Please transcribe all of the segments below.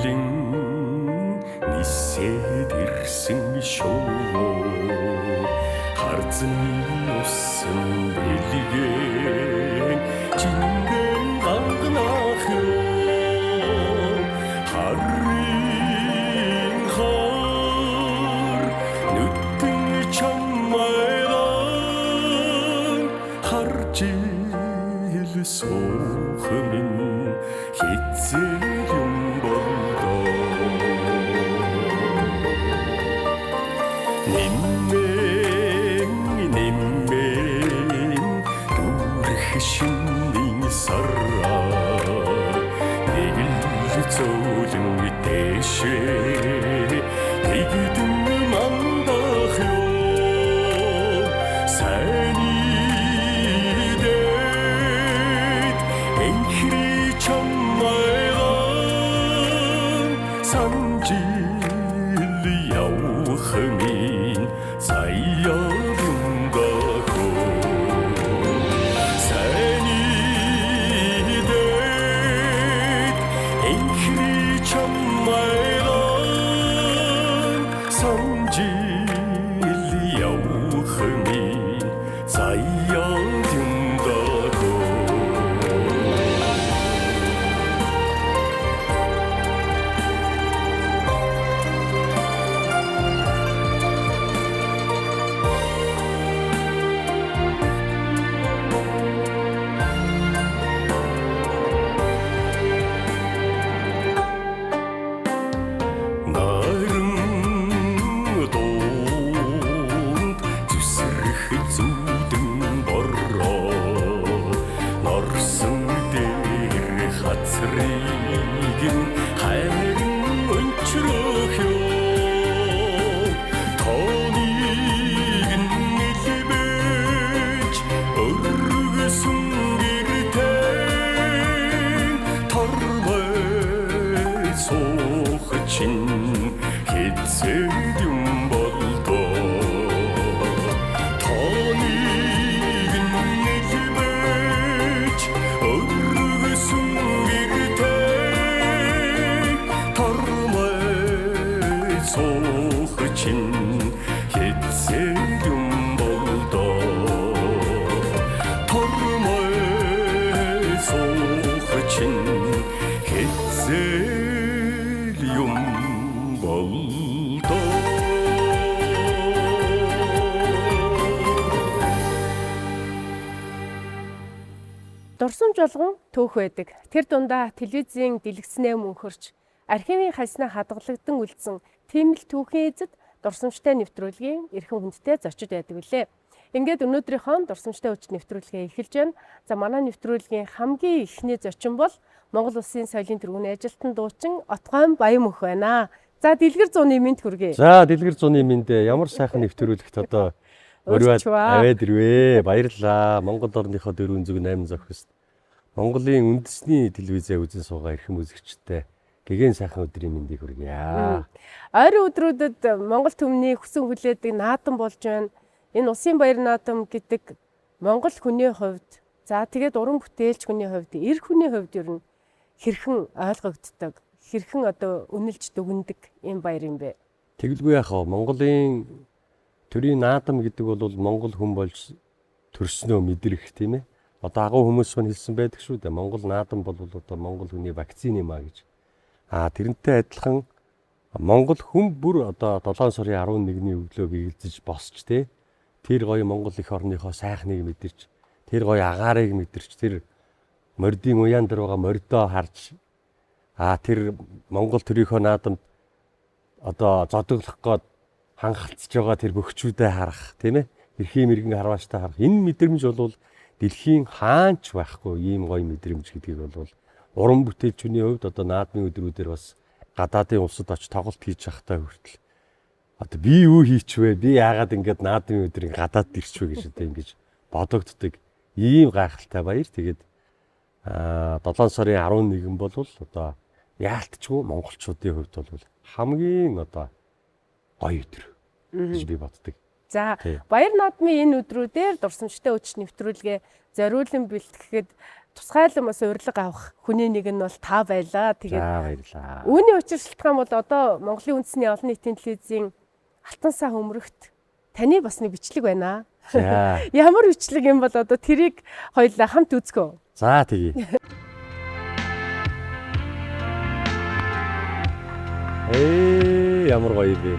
Хайлан нисээд ирсэн шоу харзан усан бэлгэн чингэн ганганах ёо харин хор нүдэн чамайран харж ил сохмин хэцээ юм болдоо Ниммэн дүүрэх шинийн сараа нэгэл зөөлөн дэшээ тэгдэн мандах ёо сайны дэд энхри чамайган санжил явах минь Саярунгako Sanided Enkhri chammayran Sanjil yawkhmin Sayaruнгako Дурсамж болгон төөх байдаг. Тэр дундаа телевизийн дэлгэцнээ мөнхөрч, архивын хаснаа хадгалагдсан үлдсэн тийм л түүхийн эзэд дурсамжтай нэвтрүүлгийн эрхэм хүндтэй зочид байдаг үлээ. Ингээд өнөөдрийнхөө дурсамжтай хүч нэвтрүүлгээ эхэлж байна. За манай нэвтрүүлгийн хамгийн ихний зочин бол Монгол Улсын соёлын тэргүүний ажилтан дуучин Отгойн Баямөх байна. За дэлгэр зууны мэд хүргэе. За дэлгэр зууны мэд ямар сайхан нэвтрүүлэгт одоо өрөөд аваад ирвэ. Баярлалаа. Монгол орныхоо 408 зохист. Монголын үндэсний телевизээ үзэн суугаа эрхэм үзэгчтэй гэгэн сайхан өдрийн мэндийг хүргье. Ойрын өдрүүдэд Монгол түмний хүсэн хүлээдэг наадам болж байна. Энэ Усын баяр наадам гэдэг Монгол хүний хувьд, за тэгээд уран бүтээлч хүний хувьд, эр хүний хувьд ер нь хэрхэн ойлгогддог, хэрхэн одоо үнэлж дүгнэдэг энэ баяр юм бэ? Тэгэлгүй яах вэ? Монголын төрийн наадам гэдэг бол Монгол хүн болж төрснөө мэдрэх тийм ээ. Одоо агуу хүмүүс нь хэлсэн байдаг шүү дээ. Монгол наадам бол одоо Монгол хүний вакцины маа гэж. Тэрнтэй адилхан Монгол хүн бүр одоо 7 сарын 11-ний өглөө биелзэж босч тий. Тэр гоё Монгол эх орныхоо сайхныг мэдэрч, тэр гоё агаарыг мэдэрч, тэр мордын уяан дээр байгаа мордоо харж тэр Монгол төрийнхөө наадамд одоо зодоглох гээд хангалцж байгаа тэр бөхчүүдээ харах тийм ээ. Эрхийн мэрэгэн харваачтай харах. Энэ мэдрэмж бол дэлхийн хаанч байхгүй ийм гоё мэдрэмж гэдгийг бол уран бүтээлчний хувьд одоо наадмын өдрүүдээр бас гадаадын улсад очиж тоглолт хийж явахдаа хүртэл одоо би юу хийчихвэ? Би яагаад ингэж наадмын өдрийн гадаад ирчихвэ гэж одоо ингэж бодогддог ийм гайхалтай баяр. Тэгээд 7 сарын 11 бол одоо яалтчгүй монголчуудын хувьд бол хамгийн одоо гоё өдөр гэж би боддог. За Тий. баяр наадмын энэ өдрүүдээр дурсамжтай өч нэвтрүүлгээ зориулан бэлтгэхэд тусгайлан бас урилга авах хүний нэг нь бол та байлаа. Тэгээд баярлаа. үүний учир шалтгаан бол одоо Монголын үндэсний олон нийтийн телевизийн Алтан саа хөмрөгт таны бас нэг бичлэг байна. За. Ямар бичлэг юм бол одоо тэрийг хоёулаа хамт үзгөө. За тэгье. Ямар гоё бэ.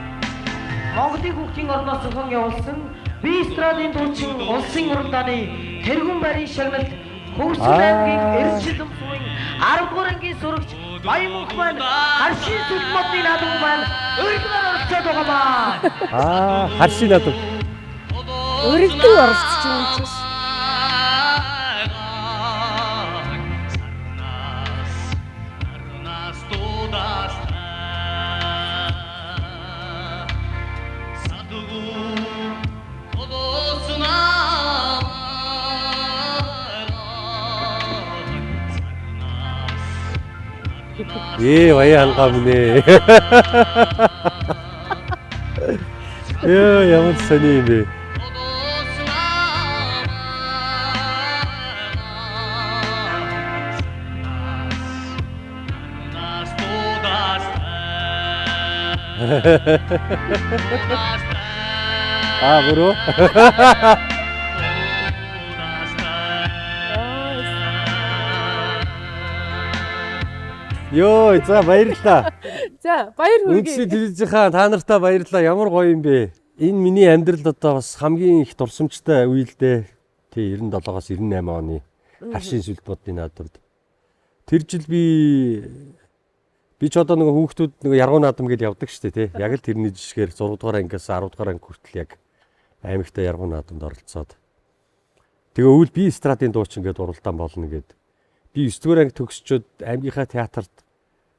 Монголын хүүхдийн орноос зохион явуулсан би страдын дуучин улсын уралдааны тэргүүн байрын шагналт Хөгжил аймгийн Эрдэнэт сумын 10 дугаар ангийн сурагч Баянмөнх маань харшийн сүлд модны наадам маань урилгаар оролцоод байгаа ба. Харшийн наадам. Өргөдөн оролцож юм чи. Баяа хангамнэ. Ямар сони юм бэ. Бүрөө. Йоо, за баярлалаа. За баяр хүргэе. Үндэсний телевизийнхаа та нартаа баярлалаа. Ямар гоё юм бэ. Энэ миний амьдралд одоо бас хамгийн их дурсамжтай үе л дээ. Тий 97-оос 98 оны харшийн сүлд модны наадамд. Тэр жил би ч одоо нэг хүүхдүүд нэг яргуу наадам гэж явдаг штэ тий. Яг л тэрний жишгээр 6 дугаар ангиас 10 дугаар анги хүртэл яг аймагтай яргуу наадамд оролцоод. Тэгээ өвөл би страдын дуучин гэдээ уралдаан болно гэд. Би 9 дугаар анги төгсчөөд аймгийнхаа театрт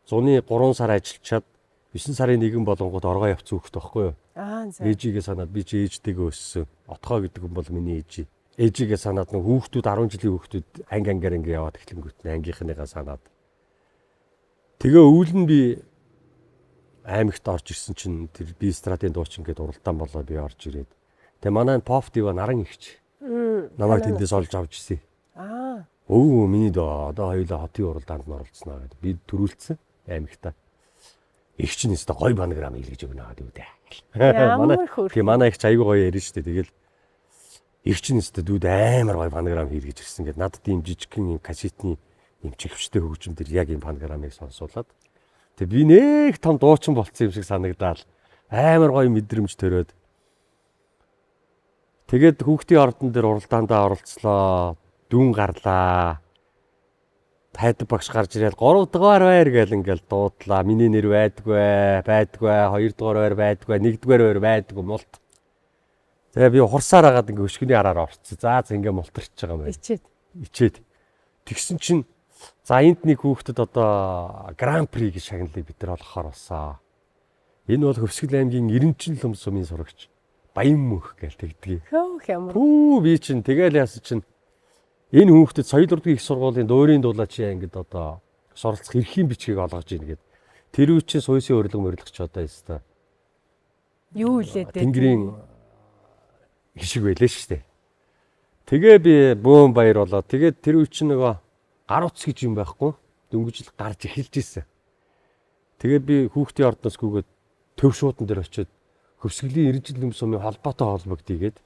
зуны 3 сар ажиллачаад 9 сарын 1 болонгууд оргоо явц хүүхэд байхгүй юу? За. Ээжигээ санаад би чи ээжтэйгээ өссөн. Отгоо гэдэг хүн бол миний ээж. Ээжигээ санаад нэг хүүхдүүд 10 жилийн хүүхдүүд анги ангиар ингэ яваад эхлэнгүүт ангийнхныгаа санаад. Тэгээ өвөл нь би аймагт орж ирсэн чинь тэр би страдын дуучин гэдээ уралдаан болоо би орж ирээд. Тэгээ манай поп дива наран ихч. Намайг тэндээс олж авч ирсэн. Өө миний одоо хоёулаа хотын уралдаанд нь оролцсноо гэдэг. Би төрүүлсэн аймагтаа. Их ч нэстэ гой банаграм хийлгэж өгнө гэдэг үү дээ. Манай их ч аягүй гоё ярина шүү дээ. Тэгэл их ч нэстэ дүүд амар гой банаграм хийлгэж ирсэн гэдэг. Надад ийм жижигхэн ийм кассетны ийм чихвчтэй хөгжим дэр яг ийм банаграмыг сонсуулаад. Тэгээ би нэг том дуучин болцсон юм шиг санагдаал. Амар гоё мэдрэмж төрөөд. Тэгээд хүүхдийн ордон дээр уралдаандаа оролцлоо. Дүн гарлаа. Хайдаг багш гарч ирээд 3 дугаар байр гэл ингээл дуудлаа. Миний нэр байдгүй, 2 дугаар байр байдгүй, 1 дугаар байр байдгүй мулт. Тэгээ би хурсаар агаад ингээ өшгөний араар орцсон. За ингээ мултарч байгаа юм байна. Ичээд. Тэгсэн чинь за энд нэг хүүхдэд одоо гран при гэж шагналыг бид нар олохоор болсон. Энэ бол Хөвсгөл аймгийн Эренчин лум сумын сурагч Баянмөнх гэл тэгдгийг. Би чинь тэгэл яасан чинь энэ хүүхдэд соёл урлагийн их сургуулийн дуурийн дулаачийн ангид одоо суралцах эрхийн бичгийг олгож ийн гэд. Тэр үе чинь суйсын урилга ч одоо ёстой. Юу үлээд дээ. Тэнгэрийн хишиг байлээ шүү дээ. Тэгээ би бөөн баяр болоо. Тэгээд тэр үе чинь нөгөө гар утас гэж юм байхгүй. Дөнгөжл гарч эхэлж ирсэн. Тэгээ би хүүхдийн ордноос гүгээд төв шуудан дээр очиод Хөвсгөлийн Эренчин лум сумын холбоотой холбогдъё гэд.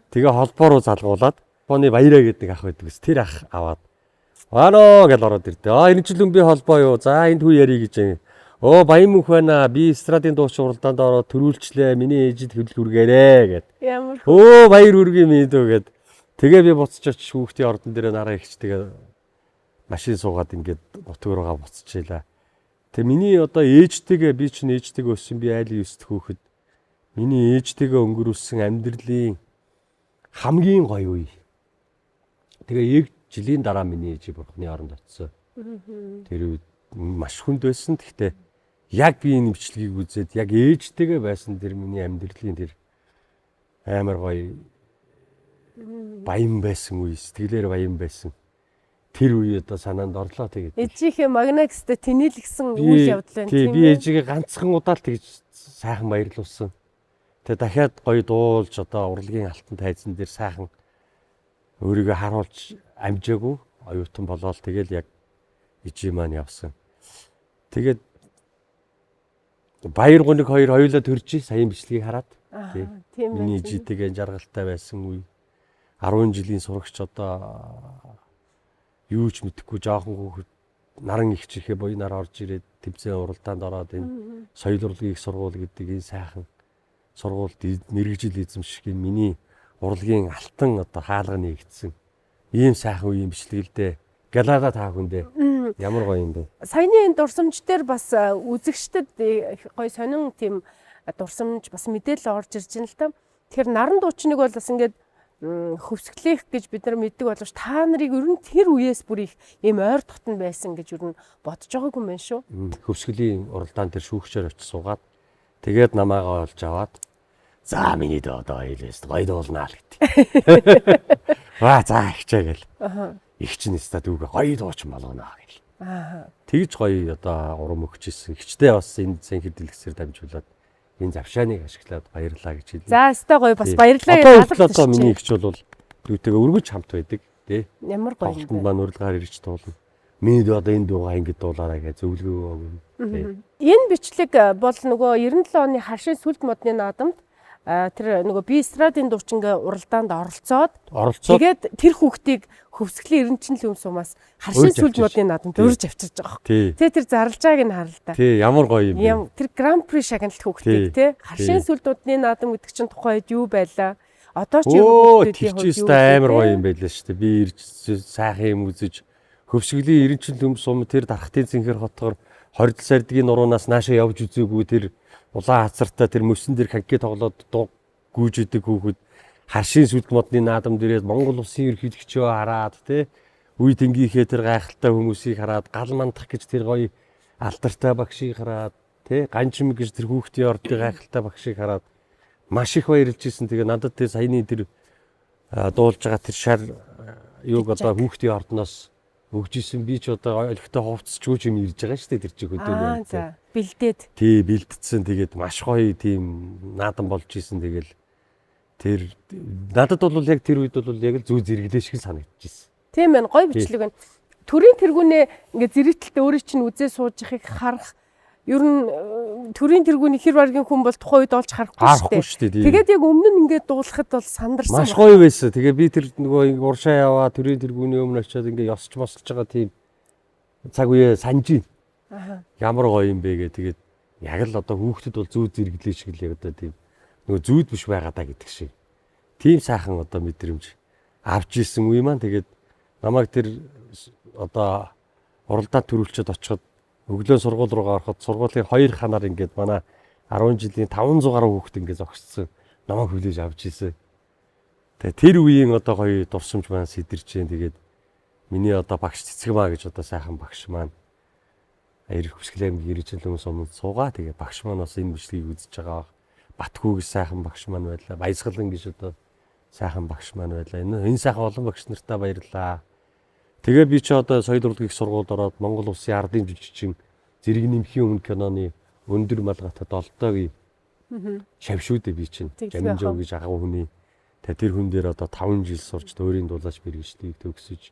Тэгээ холбоо руу залгуулад Боны баяраа гэдэг ах байдаг ус. Тэр ах аваад "Аано" гэж ороод ирдэ. Эренчин лум би холбоо юу? За энд хүү ярий гэж. Баянмөнх байна. Би страдын дуучин уралдаанд ороод төрүүлчлээ. Миний ээжид хөдөл хүргээрээ гэд. Ямар баяр хүргэе минь дөө гэд. Тэгээ би буцаж очиж хүүхдийн ордон дээр нараа ихчтэйгээ машин суугаад ингээд нутгаараа буцчихлаа. Тэгээ миний одоо ээжтэйгээ би чинь ээжтэйгээ өссөн би айл 9-т хүүхэд. Миний ээжтэйгээ өнгөрүүлсэн амьдралын хамгийн гоё үе. Тэгээ жилийн дараа миний ээж бурхны оронд очсон. Тэр үед маш хүнд байсан. Гэхдээ яг би энэ бичлэгийг үзээд яг ээжтэйгээ байсан тэр миний амьдралын тэр амар гоё баян байсан үе, сэтгэлээр баян байсан. Тэр үе одоо санаанд орлоо тэгээд. Ээжийнхээ магнакстай тэнэлгсэн үйл явдал байна тийм. Би ээжигээ ганцхан удаа л тэгж сайхан баярлуулсан. Тэгээ дахиад гоё дуулж одоо урлагийн алтан тайзан дээр сайхан өөрийгөө харуулж амжаагүй оюутан болоод тэгэл яг ижи маань явсан. Тэгээд Баяр гуниг хоёр хоёулаа төржи саяын бичлэгийг хараад тийм миний байна. ижитэйгээ жаргалтай байсан үе 10 жилийн сурагч одоо юу ч мэдэхгүй жоохон хүүхэд наран их чихээ буйнаар орж ирээд тэмцээн уралдаанд ороод энэ соёл урлагийн их сургууль гэдэг энэ сайхан сургуульд мэрэгжил эзэмших миний урлагийн алтан одоо хаалга нэгдсэн ийм сайхан үеийн бичлэгэлдээ галада таа хүндээ ямар гоё юм бэ. Саяны энэ дурсамж дээр бас үзэгчдэд гоё сонин тийм дурсамж бас мэдээлэл орж ирж байна л та. Тэгэхээр наран дуучныг бол бас ингээд хөвсгөлөх гэж бид нар мэддэг боловч та нарыг ер нь тэр үеэс бүр их ийм ойр дотн байсан гэж ер нь бодож байгаагүй юм байна шүү. Хөвсгөлийн уралдаан дээр шүүгчээр очиж суугаад тэгээд намаагаа олж аваад за миний дөө одоо ойлээс гоё дуулнаа л гэдэг. Ваа за ихчээ гэл. Их чинь нэстэ дүүгээ гоё дууч болгоно гэл. Тэгж гоё одоо урам өгчээсэн. Ихчтэй бас энэ цэнхэр дэлгэсээр дамжуулаад энэ завшааныг ашиглаад баярлаа гэж хэлээ. За өстой гоё бас баярлаа гэж хаалгаж миний ихч бол дүүтэйгээ өргөж хамт байдаг тий. Ямар гоё юм бэ. Маань урилгаар ирж дуулна. Миний одоо энэ дуугаа ингэж дуулаарай гэж зөвлөгөө өгнө. Энэ бичлэг бол нөгөө 97 оны харшийн сүлд модны наадамд тэр нөгөө би эстрадын дуучингийн уралдаанд оролцоод тэгээд тэр хүүхдийг хөвсгөлийн эренчин лүмсумаас харшийн сүлд модны наадамд урьж авчирж байгаа юм. Тэгээ тэр зарлж байгааг нь харал та. Тий, ямар гоё юм бэ. Тэр гран при шагналт хүүхдийг тий харшийн сүлд модны наадам гэдэг чинь тухайд юу байлаа? Одоо ч юу хүүхдүүдийн хувьд амар гоё юм байлаа шүү дээ. Би ирж сайхан юм үзэж хөвсгөлийн эренчин лүмсум тэр дархтын цэнхэр хотгоор 27 сардгийн нуруунаас наашаа явж үзээгүй тэр улаан хацартаа тэр мөсөн дээр хагги тоглоод гүйж идэг хүүхэд харшийн сүлд модны наадам дээрээс Монгол улсын ерөнхийлөгчөө хараад тий үе тэнгийнхээ тэр гайхалтай хүмүүсийг хараад гал мандах гэж тэр гоё алтартай багшийг хараад тий ганчим гэж тэр хүүхдийн ордын гайхалтай багшийг хараад маш их баярлж ирсэн. Тэгээ надад тэр саяны тэр дуулж байгаа тэр шар юуг одоо хүүхдийн ордноос өгж исэн би ч одоо ойлгохтой хувцсчгүй юм ирж байгаа шүү дээ тэр чиг өдөөнөө. За бэлдээд. Тий бэлдсэн тэгээд маш гоё тийм наадам болж исэн тэгэл тэр надад бол яг тэр үед бол яг л зүү зэрэглээ шиг санагдчихсэн. Тийм байна гоё бичлэг байна. Төрийн тэргүүнээ ингээ зэрэгтэлтэй өөрөө чинь үзээ сууж ихийг харах ер нь төрийн тэргүүний хэр баргийн хүн бол тухайн үед олж харахгүй шүү дээ. Тэгээд яг өмнө нь ингээд дуулахад бол сандарсан. Маш гоё байсан. Тэгээ би тэр нөгөө уршаа яваа төрийн тэргүүний өмнө очиод ингээд ёсч мосолж байгаа тийм цаг үе санжийн. Ямар гоё юм бэ гэ. Тэгээд яг л одоо хүүхдэд бол зүү зэрэглээ шиг л яг одоо тийм нөгөө зүүд биш байгаа даа гэдэг шиг. Тийм сайхан одоо мэдрэмж авч ирсэн үе маань тэгээд намайг тэр одоо уралдаанд төрүүлчихэд очиход өглөө сургууль руугаа ороход сургуулийн хоёр ханаар ингээд манай 10 жилийн 500 гаруй хүүхэд ингээд зогссон намайг хүлээж авч ирсэн. Тэгээ тэр үеийн одоо гоё дурсамж маань сэтэрч जैन. Тэгээд миний одоо багш Цэцгмаа гэж одоо сайхан багш маань Аярх Хөвсгөлийн иргэжил хүмүүс өмнө суугаа. Тэгээ багш маань бас энэ бичлэгийг үзэж байгаа. Батгүй гэж сайхан багш маань байлаа. Баясгалан гэж одоо сайхан багш маань байлаа. Энэ сайхан олон багш нартаа баярлалаа. Тэгээ би ч одоо соёл урлагийн сургуульд ороод Монгол улсын ардын жүжигчин Зэрэг нэмхийн өмнө киноны өндөр малгайтай долдоогийн шавшүүдээ би чинь Жаминжоо гэж агуу хүний тэр хүн дээр одоо 5 жил сурч өөрийн дулаач мэргэжлийг төгсөж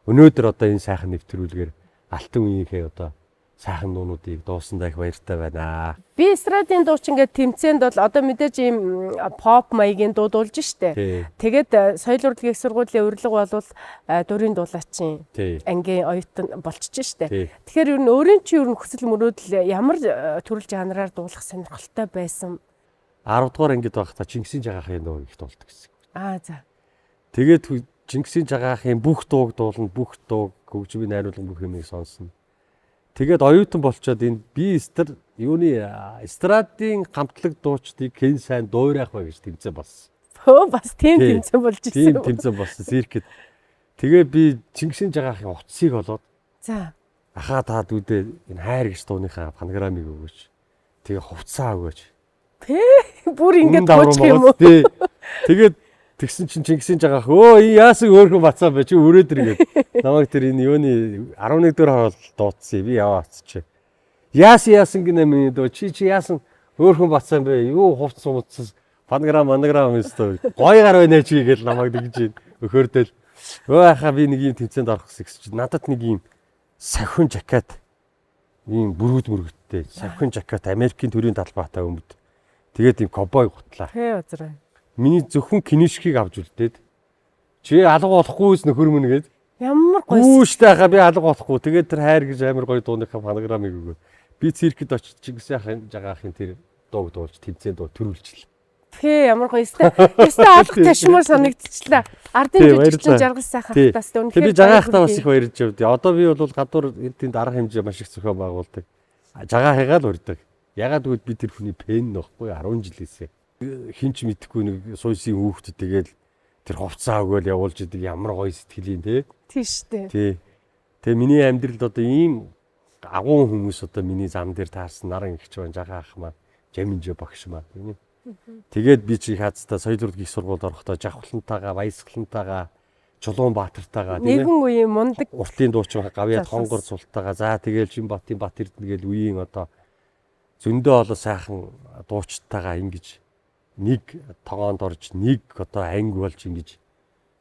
өнөөдөр одоо энэ сайхан нэвтрүүлгээр алтан үеийнхээ одоо сайхан дуунуудыг дуусандаа их баяртай байна. Би эстрадын дууч ингээд тэмцээнд бол одоо мэдээж ийм поп маягийн дуу дуулж штэ. Тэгээд соёл урлагийн сургуулийн урилга болвол дурын дуулаачийн ангийн оюутан болчих штэ. Тэгэхээр ер нь өөрийн чи ер нь хүсэл мөрөөдөл ямар төрөл жанраар дуулах сонирхолтой байсан? 10 дугаар ангид байхдаа Чингисийн жагаахын дуу их дуулдаг гэсэн. За. Тэгээд Чингисийн жагаахын бүх дууг дуулна, бүх дууг хөгжмийн найруулга бүх юмыг сонсно. Тэгээд оюутан болчоод энэ би эстрадын гамтлаг дуучдыг хэн сайн дуурайх вэ гэж тэмцээн болсон. Бас тийм тэмцээн болж ирсэн. Тийм тэмцээн болсон циркэд. Тэгээ би Чингисийн жагаахын утсыг болоод за ахаа та дүүдээ энэ хайр гэж дууныхаа фонограммыг өгөөч. Тэгээ хувцаа өгөөч. Бүр ингэж дуучих юм уу? Тэгээд тэгсэн чинь Чингисийн жагаах яасан өөрхөн бацаа бай чи өрөөдөр гээд намайг тэр энэ юуны 11 дэх хоол дуудсан би яваац чи яасан гинэ миний дөө чи яасан өөрхөн бацаа бай юу хувцас Фонограм өстой. Гойгаар байна ч гээл намайг тэгж өхөрдөл. Өө хаа би нэг юм тэмцээнд орох гэсэн чинь надад нэг юм сахин жакет ийм бүрүүдтэй сахин жакет Америкийн төрийн талбайтай өмд. Тэгээд ийм ковбой гутлаа. Тэ узраа. Миний зөвхөн кинишкийг авч үлдээд чи алга болохгүйс нөхөр мөн гээд Ямар гоё. Үүштэй хаа би алга болохгүй. Тэгээд тэр хайр гэж амар гоё дууныхаа фонограмыг өгөө. Би циркэд очиж Чингисхаан жагаахын тэр дууг дуулж тэмцээнд төрүүлчихлээ. Тэ ямар гоё өстэй. Өстэй алга ташмаар санагдчихлаа. Ардын жүжигчин жаргал сайхан хатаас үнэхээр. Би жагаахтаа бас их баярлж явдаа. Одоо би бол гадуур тэнд арга хэмжээ маш их зохион байгуулдаг. Жагаахыгаа л урьдаг. Ягаад гэвэл би тэр хүний пен нөхгүй 10 жилээсээ. Хинч мэдхгүй нэг суйсын хүүхэд тэгэл тэр хувцаа өгөөл явуулж идэг ямар гоё сэтгэлийн те. Тийш үү. Тий. Тэгээ миний амьдралд одоо ийм агуун хүмүүс одоо миний зам дээр таарсан наран ихч байна жагаах маань Жаминжо багш маань тийм. Тэгээд би чи хаацтай соёл урлагийн их сургуульд орохдоо Жавхлантайгаа, Баясгалантайгаа, Чулуунбаатартайгаа тийм. Нэгэн үеийн мундаг Уртын дуучин Гавьяа Тонгор Цултайгаа за тэгээл Шинбатын Бат Эрдэнэ гээл үеийн одоо зөндөө олон сайхан дуучтайгаа ингэж нэг тогоонд орж нэг одоо анги болж ингэж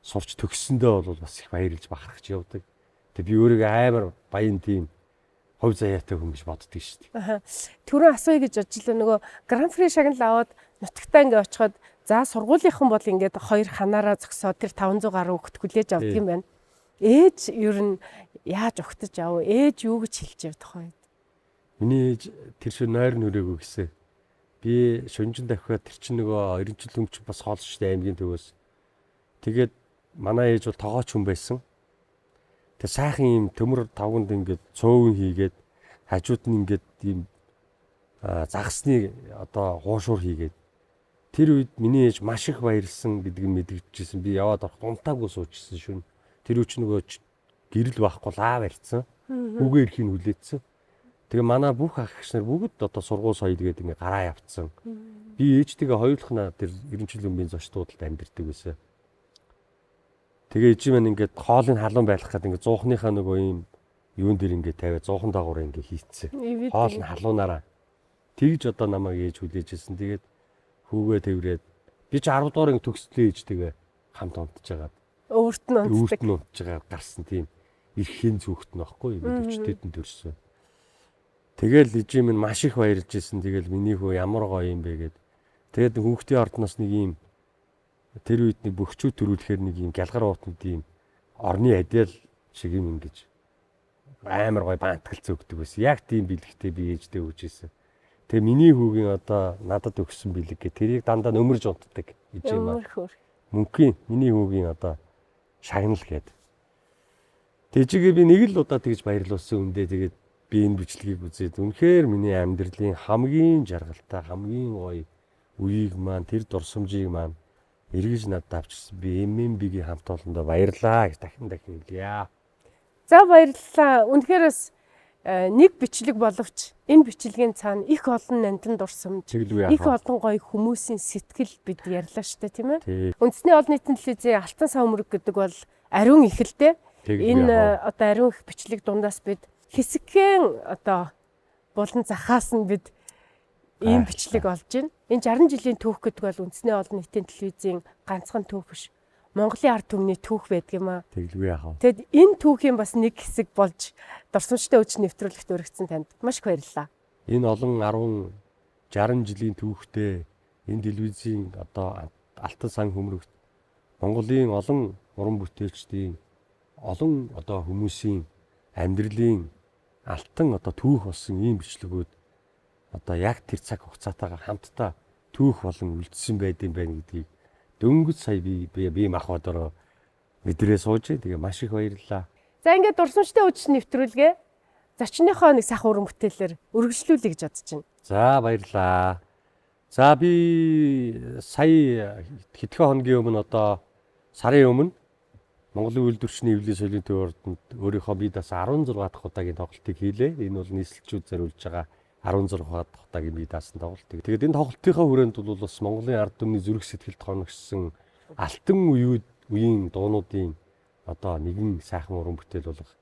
сурч төгссөндөө бол бас их баярлж бахархаж явдаг. Тэгээ би өөрийгөө амар баян тийм хувь заяатай хүн гэж боддөг шүү дээ. Түрүүн асууя гэж бодож л нөгөө Гран При шагнал аваад нутагтаа ингээ очиход за сургуулийнхан бол ингээд хоёр ханаараа зогсоод тэр 500 гаруй хөлт хүлээж авдаг юм байна. Ээж ер нь яаж өгтөж аав? Ээж юу гэж хэлж явдах вэ? Миний ээж тэр шиг нойр нүрээгүй гэсэн. Би шөнжин давхиад тэр чинь нөгөө 90 жил өмнө бас хоол штэй аймгийн төвөөс. Тэгээд манай ээж бол тоогооч хүн байсан. Тэг сайхан юм төмөр тавганд ингээд цөөвөн хийгээд хажууд нь ингээд ийм загсны одоо хуушуур хийгээд тэр үед миний ээж маш их баярлсан гэдгийг мэдгэжсэн. Би яваад орох унтаагүй суучсан шүн. Тэр үуч нөгөө гэрэл байхгүй лаа барьцсан. Хүүгээ ирэхийг хүлээдсэн. Тэгээ манай бүх ах эгч нар бүгд одоо сургууль соёл гэдэг ингээ гараа явцсан. Би ээжтэйгээ хоёулахнаа тэр 90 жилийн өмнө зочдуудад амьдэрдэг байсан. Тэгээ ээж минь ингээд хоолыг халуун байлгах гэдэг ингээд зуухныхаа нөгөө юм юун дээр ингээд тавиад зуухан дагуур ингээд хийцсэн. Хоол нь халуунаараа. Тэгж одоо намайг ээж хүлээжсэн. Тэгээд хүүгээ тэрврээд би ч 10 дугаар төгслөө ээжтэйгээ хамт унтж байгаад. Өөрт нь унтдаг. Өөрт нь унтж байгаа гарсан тийм эрхийн зүгт нөхгүй юм өчтөд нь төрсөн. Тэгэл ээж минь маш их баярлж ирсэн. Тэгэл миний хүү ямар гоё юм бэ гэд. Тэгээд хүүхдийн ордноос нэг юм тэр үед нэг бөхчүүд төрүүлэхээр нэг юм гялгар уутанд ийм орны адиал шиг юм ингэж амар гоё баантгалцаа өгдөг байсан. Яг тийм бэлэгтэй би ээжтэй өгч ирсэн. Тэгээ миний хүүгийн одоо надад өгсөн бэлэг гэ тэрийг дандаа нөмөрж унтдаг ээж юм аа. Мөнхийн миний хүүгийн одоо шагнал гээд. Тэжигээ би нэг л удаа тэгж баярлуулсан үндэ тэгээд би энэ бичлэгийг үзээд үнэхээр миний амьдралын хамгийн жаргалтай хамгийн гоё үеийг маань тэр дурсамжийг маань эргэж надад авчирсан. Би MMB-гийн хамт олондоо баярлаа гэж дахин хэлье. За баярлалаа. Үнэхээр бас нэг бичлэг боловч энэ бичлэгийн цаана их олон нандин дурсамж, их олон гоё хүмүүсийн сэтгэл бид ярьлаа шүү дээ, тийм ээ. Үндэсний олон нийтийн телевизийн Алтан сав мөрөг гэдэг бол ариун ихэлтэй. Энэ одоо ариун их бичлэг дундаас бид хэсэгхэн одоо булан захаас нь бид ийм бичлэг олж байна. Энэ 60 жилийн түүх гэдэг бол үндэсний олон нийтийн телевизийн ганцхан түүх биш. Монголын ард түмний түүх байдаг юм аа. Тэглгүй яах вэ? Тэгэд энэ түүхийн бас нэг хэсэг болж дурсамжтай өвч нэвтрүүлэгт өргөцсөн танд маш их баярлалаа. Энэ олон 60 жилийн түүхтэй энэ телевизийн одоо алтан сан хөмрөгт Монголын олон уран бүтээлчдийн олон одоо хүмүүсийн амьдралын алтан одоо түүх болсон ийм бичлэгүүд одоо яг тэр цаг хугацаатайгаар хамтдаа түүх болон үлдсэн байдсан байна гэдгийг дөнгөж сая би мах бодороо мэдрээ сууж тэгээ маш их баярлалаа. За ингээд дурсамжтай үдшин нэвтрүүлгээ зочныхоо нэг сах уран бүтээлээр үргэлжлүүлье гэж бодож байна. За баярлалаа. За би сая хэдхэн хоногийн өмнө одоо сарын өмнө Монголын үйлдвэрчний эвлэлийн соёлын төв ордонд өөрийнхөө бие даасан 16 дахь удаагийн тоглолтыг хийлээ. Энэ бол нийслэлчүүд зориулж байгаа 16 дахь удаагийн бие даасан тоглолт. Тэгээд энэ тоглолтынхаа хүрээнд бол бас Монголын ард түмний зүрх сэтгэлд хоногссон алтан үеийн дуунуудын одоо нэгэн сайхан уран бүтээл болох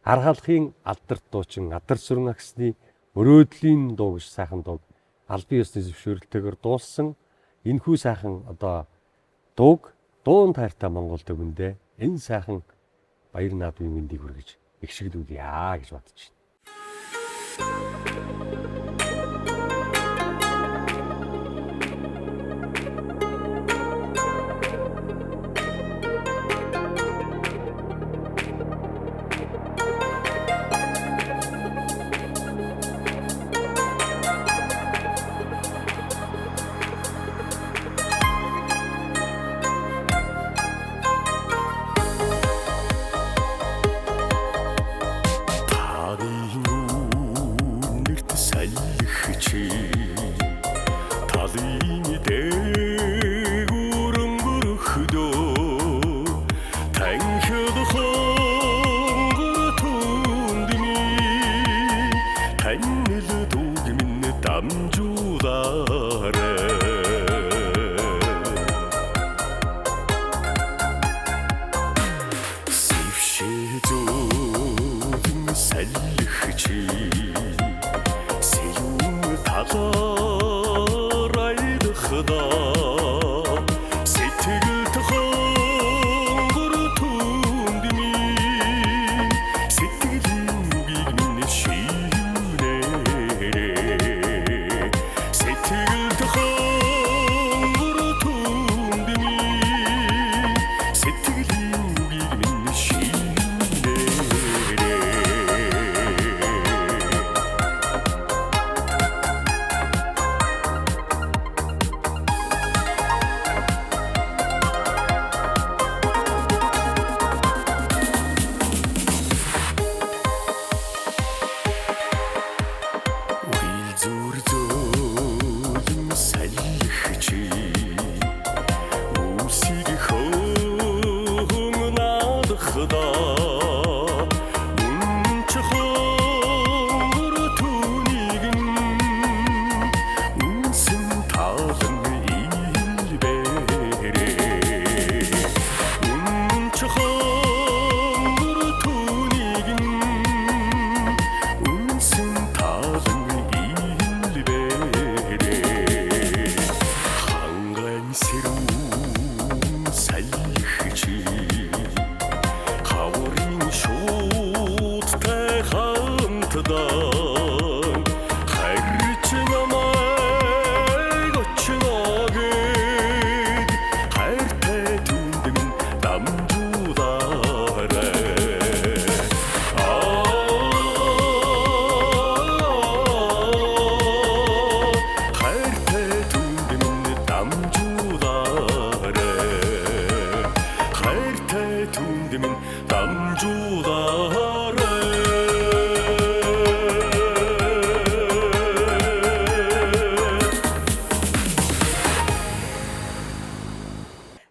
Аргаалахын алдарт дуучин Адар сүрэн агсны мөрөөдлийн дуу гэж сайхан дуу албан ёсны зөвшөөрөлтөөр дуулсан энэхүү сайхан одоо дуун тайртай Монгол төвөндөө энэ сайхан баяр наадмын мэндийг хүргэж эгшигдүүлье гэж бодож байна.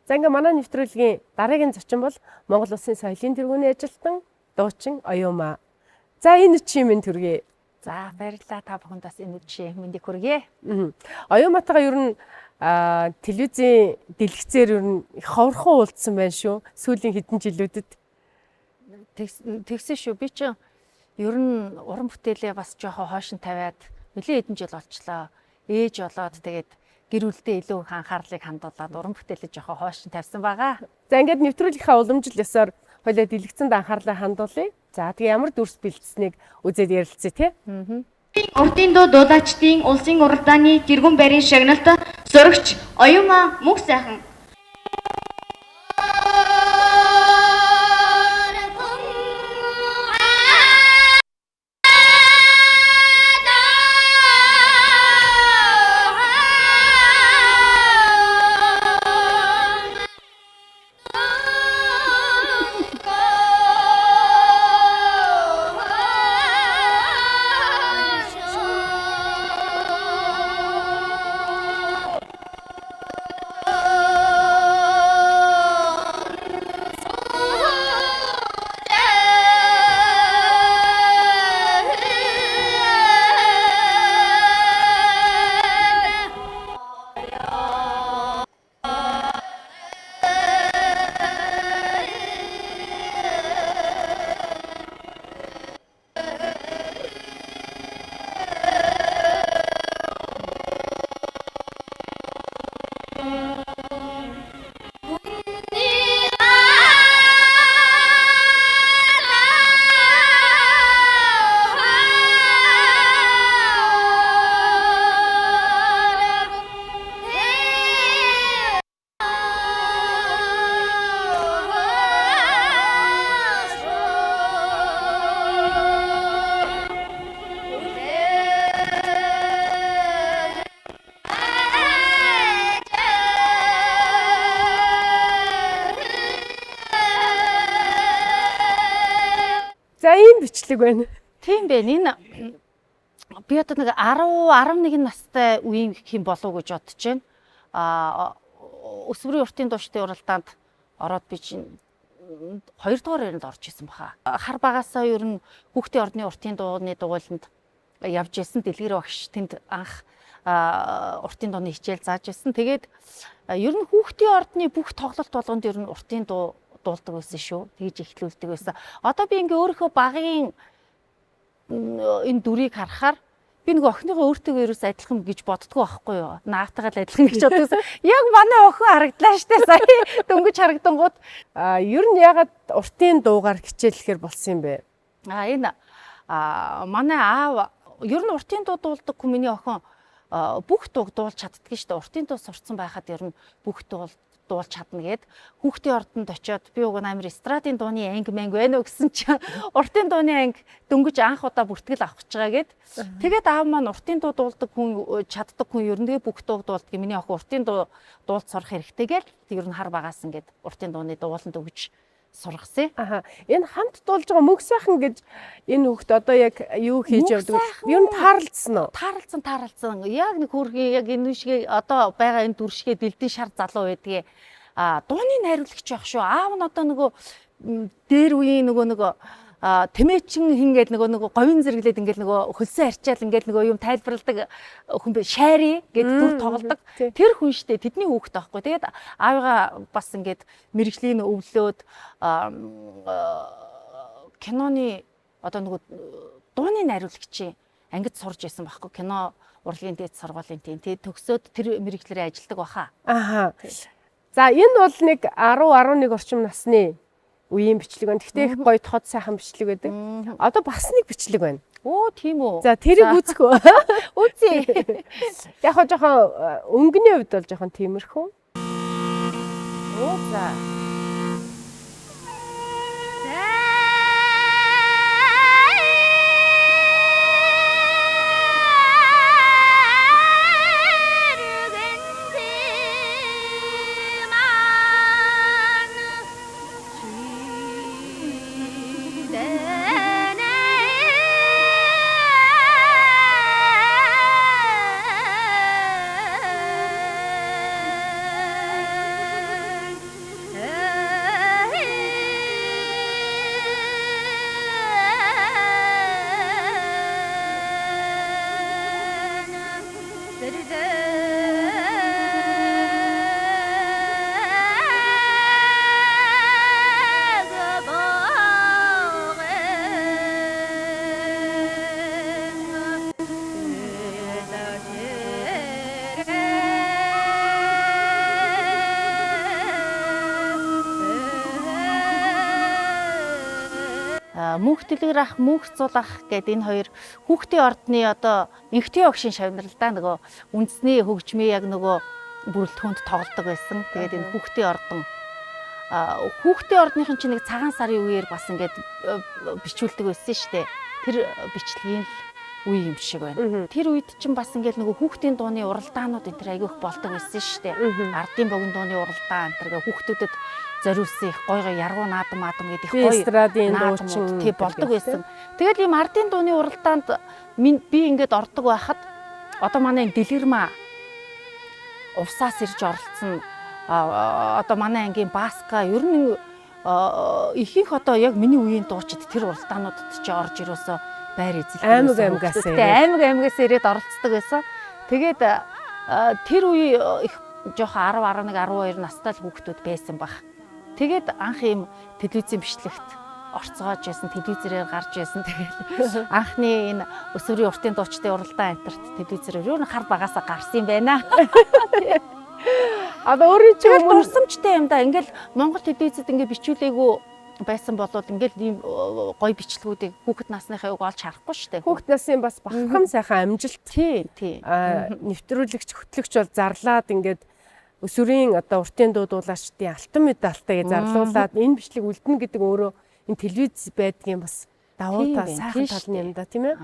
За ингээ манай нэвтрүүлгийн дараагийн зочин бол Монгол Улсын соёлын тэргүүний ажилтан дуучин Оюумаа. За энэ чи минь төргий. За баярлалаа та бүхэнд бас энэ жишээ мэндийг хүргэе. Оюумаатайгаа ер нь телевизийн дэлгэцээр ер нь их ховорхон уулзсан байна шүү. Сүүлийн хэдэн жилүүдэд. Тэгсэн шүү. Би ч ер нь уран бүтээлээ бас жоохон хойшин тавиад нэлээд хэдэн жил болчлоо. Ээж болоод тэгээд гэр бүлдээ илүү их анхаарлыг хандуулад уран бүтээлээ жоохон хойшин тавьсан байгаа. За ингээд нэвтрүүлгийнхаа уламжил ёсоор хоёлаа дэлгэцэнд анхаарлаа хандуулъя. За тэгээ ямар дүрс бэлдсэнийг үзээд ярилцъя тий. Урдын дуу дуулаачдын улсын уралдааны тэргүүн байрын шагналт зурагч Оюумаа мөнх сайхан. бичлэг байна. Тийм байна. Энэ би одоо нэг 10 11 настай үеийн гэх юм болов уу гэж бодож байна. Өсвөрийн уртын дууштай уралдаанд ороод би чинь 2 дугаар байранд орж исэн баха. Хар багасаа ер нь хүүхдийн ордны уртын дууны дугуйланд явж исэн. Дэлгэр багш тэнд анх уртын дууны хичээл зааж исэн. Тэгээд ер нь хүүхдийн ордны бүх тоглолт болгонд ер нь уртын дуу дуулдаг байсан шүү. Тэгж эхлүүлдэг байсан. Одоо би ингээ өөрийнхөө багын энэ дүрийг харахаар би нэг охиныгоо өөртөө ерөөс адилхан гэж боддгоо байхгүй юу. Наавтайгаа л адилхан гэж боддогсон. Яг манай охин харагдлаа штэ сая дөнгөж харагдангууд. Ер нь ягаад уртын дуугаар хичээлэхээр болсон юм бэ? Энэ манай аав ер нь уртын дуу дуулдаг хүн миний охин бүх дууг дуулж чаддаг штэ. Уртын дуу сурцсан байхад ер нь бүх дуулж чадна гэд хүүхдийн ордонд очиод би уг амар эстрадын дууны анги мэнг байна уу гэсэн чинь уртын дууны анги дөнгөж анх удаа бүртгэл авах гэж байгаа гэд тэгээд аав маань уртын дуу дуулдаг хүн чаддаг хүн ер нь тэгээ бүх дууг дуулдаг. Миний охин уртын дуу дуулж сурах хэрэгтэй гэл ер нь хар багаасан гэд уртын дууны дууланд өгж сургасан. Энэ хамт дуулж байгаа мөг сайхан гэж энэ хүүхд одоо яг юу хийж явдаг? Ер нь таарлцсан уу? Таарлцсан. Яг нэг хөргийн яг энэ шигээ одоо байгаа энэ дүршгээ дэлдийн шар залуу байдгийг дууны найруулагч байх шүү. Аав нь одоо нөгөө дээр үеийн нөгөө тэмээчин хингээл нөгөө говийн зэрэглээд ингээл нөгөө хөлсөн арчаал ингээл нөгөө юм тайлбарладаг хүн бэ шайри гэдэг дүр тоглодог. Тэр хүн штэ тэдний хүүхэд байхгүй. Тэгээд аавыгаа бас ингээд мэрэгжлийн өвлөөд киноны одоо нөгөө дууны найруулагчийн ангид сурж исэн байхгүй. Кино урлагийн дээд сургуулийн тийм төгсөөд тэр мэрэгчлэрээ ажилладаг баха. За энэ бол нэг 10 11 орчим насны үеийн бичлэг байна. Гэхдээ их гоё тод сайхан бичлэг байдаг. Одоо бас нэг бичлэг байна. Оо тийм үү. За тэрийг үзэх үү? Үзье. Яг хоо жоохон өнгөний хувьд бол жоохон тиймэрхүү. Оо за. Мөнх дэлгэр ах, мөнх цул ах гэдэг энэ хоёр хүүхдийн ордны одоо энхтийн огшин шавнаралдаа нөгөө үндэсний хөгжмийн яг нөгөө бүрэлдэхүүнд тоглодог байсан. Тэгээд энэ хүүхдийн ордныхын чинь нэг цагаан сарын үеэр бас ингээд бичүүлдэг байсан шүү дээ. Тэр бичлэгийн үе юм шиг байна. Тэр үед чинь бас ингээд нөгөө хүүхдийн дууны уралдаанууд энэ төр айгүйх болдог байсан шүү дээ. Ардын богино дууны уралдаан энэ төр хүүхдүүдэд зориулсан их гоё яргуу наадам гэдэг их гоё эстрадын дуучин тий болдог байсан. Тэгээд ийм ардын дууны уралдаанд би ингээд ордог байхад одоо манай дэлгэрмаа увсаас ирж оролцсон одоо манай ангийн Баска ер нь ихэнх одоо яг миний үеийн дуучид тэр уралдаануудад ч орж ирөөсөө байр эзэлдэг. Аймаг-аймагаас ирээд оролцдог байсан. Тэгээд тэр үе их жоохон 10 11 12 настай л хүүхдүүд байсан баг. Тэгээд анх ийм телевизийн бичлэгт орцгоож байсан, телевизээр гарч байсан. Тэгээд анхны энэ өсвөрийн уртын дуучдын уралдаан энтерт телевизээр юу н хар багасаа гарсан юм байна. Одоо өөрөө чи өмнө урсамжтай юм да. Ингээл Монгол телевизэд ингээ бичүүлээгүй байсан болоод ингээл ийм гоё бичлэгүүдийг хүүхэд насныхаа олж харахгүй шүү дээ. Хүүхэд насны бас бахархам сайхан амжилт. Тий. Нэвтрүүлэгч, хөтлөгч бол зарлаад ингээд өсвөрийн одоо уртын дуу дуулаачдын алтан медальтай гэж зарлуулад энэ бичлэг үлдэнэ гэдэг өөрөө энэ телевиз байдгийн бас давуу тал сайхан тал нь юм да тийм ээ.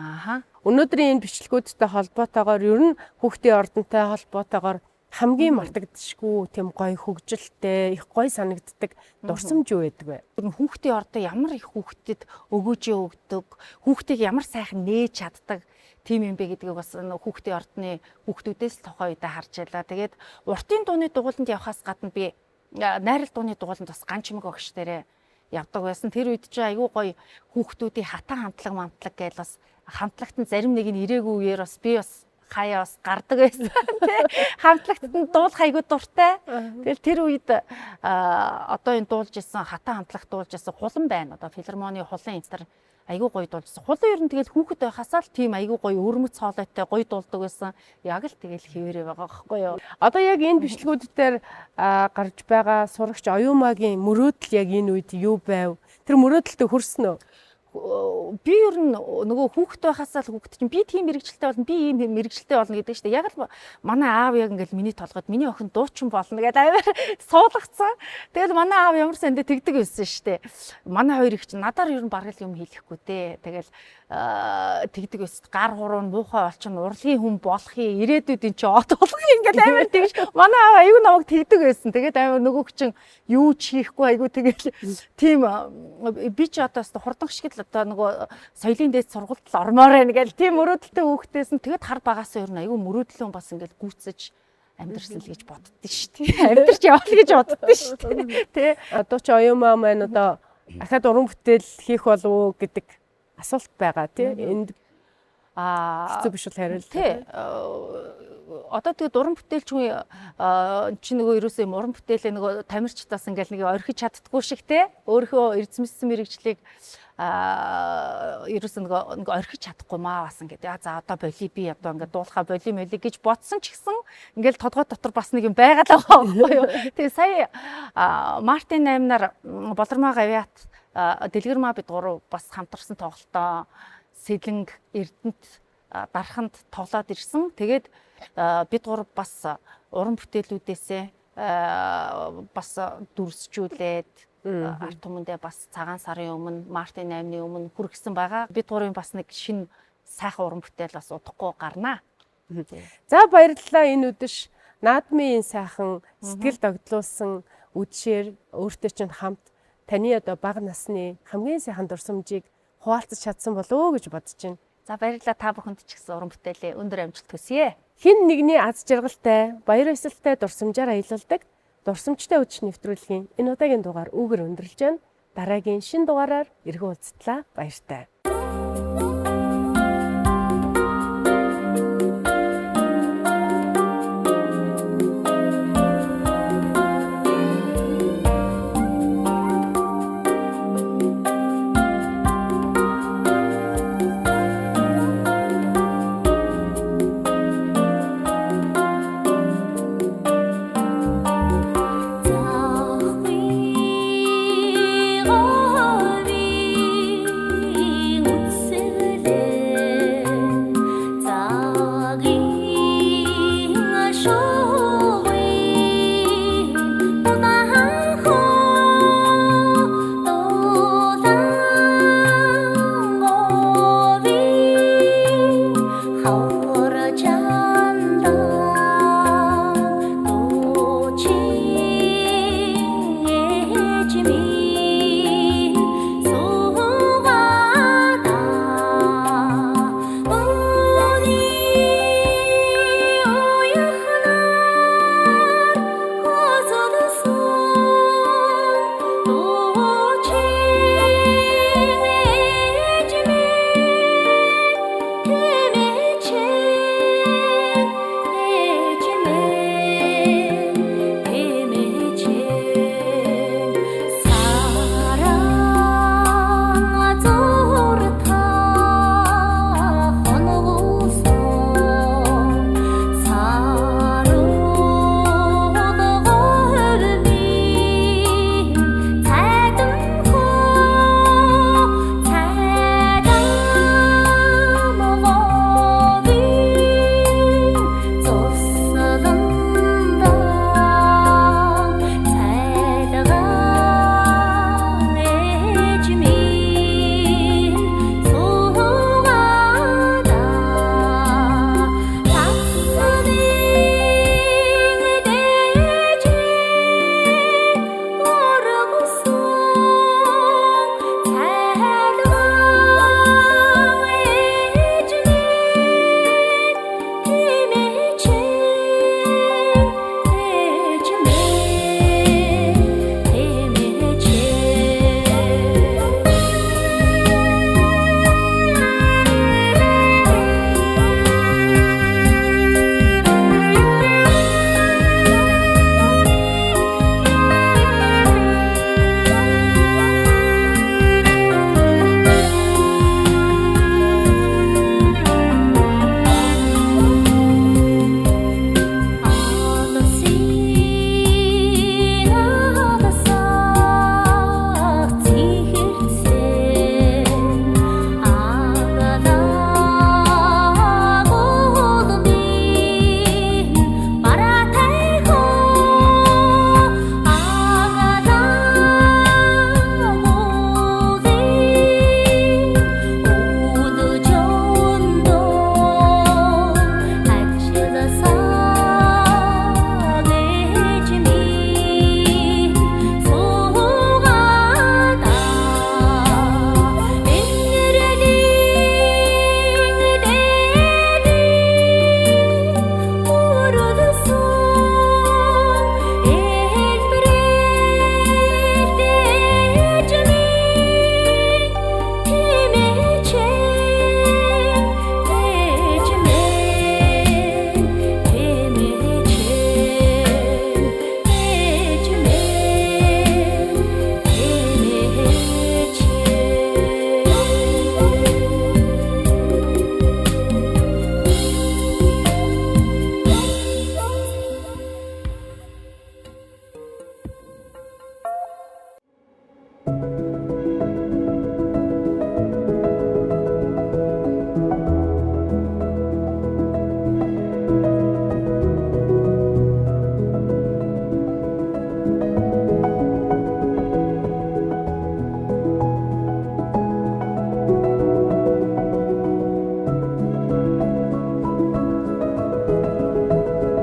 Өнөөдрийн энэ бичлэгүүдтэй холбоотойгоор ер нь хүүхдийн ордонтой холбоотойгоор хамгийн мартагдшгүй тийм гоё хөгжилтэй, их гоё санагддаг дурсамж юу байдаг вэ? Хүүхдийн ордоо ямар их хүүхдэд өгөөжөө өгдөг, хүүхдийг ямар сайхан нээж чаддаг тийм юм бэ гэдгийг бас хүүхдийн ордны хүүхдүүдээс л тухайн үедээ харж байлаа. Тэгээд уртын дууны дугууланд явхаас гадна би найрал дууны дугууланд бас ганчмаг багш дээрээ явдаг байсан. Тэр үед чи айгүй гоё хүүхдүүдийн хатан хамтлаг гээл бас хамтлагт нь зарим нэг нь ирээгүй үеэр бас би бас хаяа бас гардаг байсан тий. Хамтлагт нь дуулах айгүй дуртай. Тэгэл тэр үед одоо энэ дуулж исэн хатан хамтлагт дуулж исэн хулан байна. Одоо филармоны хулан энэ төр айгүй гоё дуулжсан. Хулан ер нь тэгэл хүүхэд байхасаа л тийм айгүй гоё өрмөц хоолойтой гоё дуулдаг байсан. Яг л тэгэл хэвээрээ байгаа байхгүй юу. Одоо яг энэ бичлэгүүд дээр гарч байгаа сурагч Оюумагийн мөрөөдөл яг энэ үед юу байв? Тэр мөрөөдөлтөд хүрсэн үү? Би ер нь нөгөө хүүхэд байхасаа л хүүхэд чинь би тийм мэрэгчлээ болно, би ийм мэрэгчлээ болно гэдэг чинь яг л манай аав яг ингээл миний толгойд миний охин дуучин болно гэдэг амар суулгацсан. Тэгэл манай аав ямар сандэ тэгдэг байсан шүү дээ. Манай хоёр их чинь надаар ер нь бараг л юм хэлэхгүй дээ. Тэгэл тэгдэг байсан. Гар хуруу муухай олчин урлагийн хүн болохын ирээдүйд эн чи од болгох ингээд амар тэгж манай аав аюу намайг тэгдэг байсан. Тэгээд амар нөгөөг чинь юу ч хийхгүй айгу тэгэл тийм би ч одоо хурдан шиг л одоо нөгөө соёлын дээд сургуульд л ормоор байна гэл тийм мөрөөдөлтэй хүүхдээс нь тэгэд хар багасаа ер нь айгүй мөрөөдлөө бас ингээд гүйцэж амьдрсан л гэж боддоо шүү дээ. Амьдрч явах гэж боддоо шүү дээ. Тэ Одоо ч Оюумаа маань одоо ахаад уран бүтээл хийх болов уу гэдэг асуулт байгаа тий. Энд хэцүү биш бол хариулт. Тий. Одоо тэгээд уран бүтээлч хүн чи нөгөө ерөөсөө юм уран бүтээлээ нөгөө тамирчдаас ингээл нэг орхиж чаддггүй шиг те өөрийнхөө эрдэмтсэн мэрэгчлийг ерөөсөө нөгөө орхиж чадахгүй маа бас ингээд за одоо боли би одоо ингээд дуулахаа боли моли гэж бодсон ч гэсэн ингээл тодгой дотор бас нэг юм байгаад байгаа байхгүй юу. Тэгээ сая Мартин 8-нар Болормоо гавьяат Дэлгэрмаа бид гурав бас хамтарсан тоглолтоо Сэлэнг Эрдэнэт дарханд тоглоод ирсэн. Тэгээд бид гурав бас уран бүтээлүүдээсээ бас дүрсжүүлээд арт түмэндээ бас цагаан сарын өмнө Мартин 8-ны өмнө хүргэсэн байгаа. Бид гурвын бас нэг шинэ сайхан уран бүтээл бас удахгүй гарнаа. За баярлалаа энэ үдэш наадмын сайхан сэтгэл догдлуулсан үдшээр өөртөө чинь хамт таны одоо бага насны хамгийн сайхан дурсамжийг хуваалцаж чадсан болов уу гэж бодож байна. За баярлалаа та бүхэнд ч гэсэн уран бүтээлийн өндөр амжилт хүсье. Хин нэгний аз жаргалтай, баяр ёслолтой дурсамжаар аялуулдаг дурсамжтай үдшийн нэвтрүүлгийн энэ удаагийн дугаар үүгээр өндөрлж байна. Дараагийн шинэ дугаараар эргэн уулзтлаа. Баяртай.